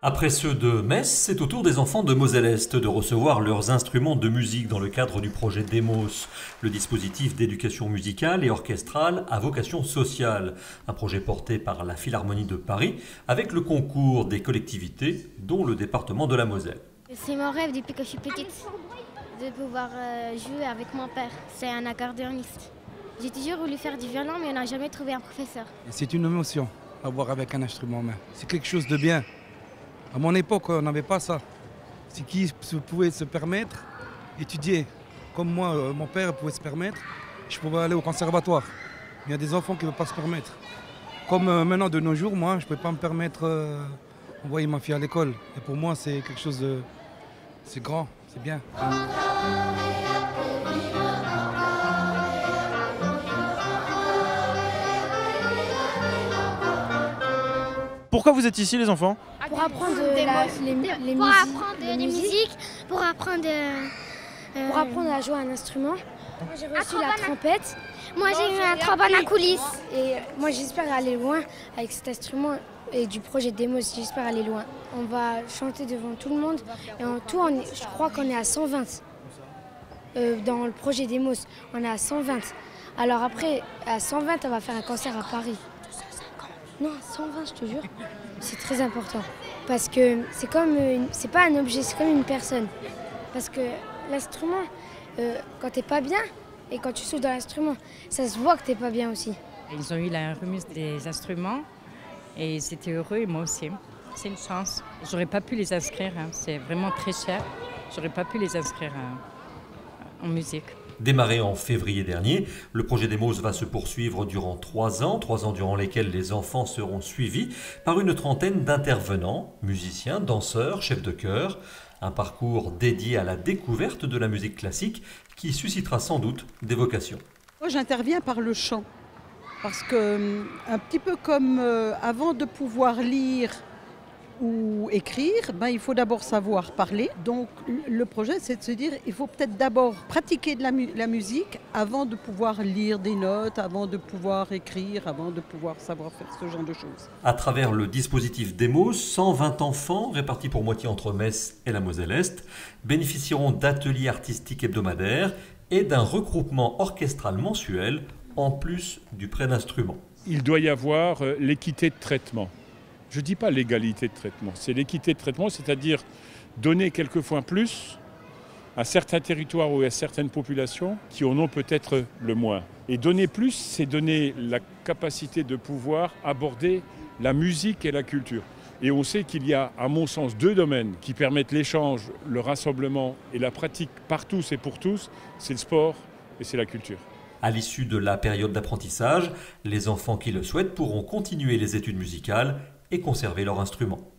Après ceux de Metz, c'est au tour des enfants de Moselle-Est de recevoir leurs instruments de musique dans le cadre du projet Demos, le dispositif d'éducation musicale et orchestrale à vocation sociale, un projet porté par la Philharmonie de Paris avec le concours des collectivités, dont le département de la Moselle. C'est mon rêve depuis que je suis petite, de pouvoir jouer avec mon père. C'est un accordéoniste. J'ai toujours voulu faire du violon, mais on n'a jamais trouvé un professeur. C'est une émotion, avoir avec un instrument en main. C'est quelque chose de bien. À mon époque, on n'avait pas ça. C'est qui pouvait se permettre d'étudier. Comme moi, mon père pouvait se permettre, je pouvais aller au conservatoire. Il y a des enfants qui ne peuvent pas se permettre. Comme maintenant, de nos jours, moi, je ne peux pas me permettre d'envoyer ma fille à l'école. Et pour moi, c'est quelque chose de... C'est grand, c'est bien. Pourquoi vous êtes ici, les enfants? Pour apprendre les musiques, pour apprendre à jouer un instrument. Moi j'ai reçu la trompette. Moi j'ai eu un trombone à coulisses. Et moi j'espère aller loin avec cet instrument et du projet Demos, j'espère aller loin. On va chanter devant tout le monde et en tout je crois qu'on est à 120. Dans le projet Demos, on est à 120. Alors après, à 120, on va faire un concert à Paris. Non, 120, je te jure. C'est très important. Parce que c'est pas un objet, c'est comme une personne. Parce que l'instrument, quand t'es pas bien, et quand tu souffles dans l'instrument, ça se voit que t'es pas bien aussi. Ils ont eu la remise des instruments et c'était heureux et moi aussi. C'est une chance. J'aurais pas pu les inscrire, hein. C'est vraiment très cher. J'aurais pas pu les inscrire en musique. Démarré en février dernier, le projet Demos va se poursuivre durant 3 ans durant lesquels les enfants seront suivis par une trentaine d'intervenants, musiciens, danseurs, chefs de chœur. Un parcours dédié à la découverte de la musique classique qui suscitera sans doute des vocations. Moi, j'interviens par le chant, parce que, un petit peu comme avant de pouvoir lire ou écrire, il faut d'abord savoir parler. Donc le projet, c'est de se dire il faut peut-être d'abord pratiquer de la musique avant de pouvoir lire des notes, avant de pouvoir écrire, avant de pouvoir savoir faire ce genre de choses. À travers le dispositif Demos, 120 enfants, répartis pour moitié entre Metz et la Moselle-Est, bénéficieront d'ateliers artistiques hebdomadaires et d'un regroupement orchestral mensuel, en plus du prêt d'instruments. Il doit y avoir l'équité de traitement. Je ne dis pas l'égalité de traitement, c'est l'équité de traitement, c'est-à-dire donner quelquefois plus à certains territoires ou à certaines populations qui en ont peut-être le moins. Et donner plus, c'est donner la capacité de pouvoir aborder la musique et la culture. Et on sait qu'il y a, à mon sens, 2 domaines qui permettent l'échange, le rassemblement et la pratique par tous et pour tous, c'est le sport et c'est la culture. À l'issue de la période d'apprentissage, les enfants qui le souhaitent pourront continuer les études musicales et conserver leur instrument.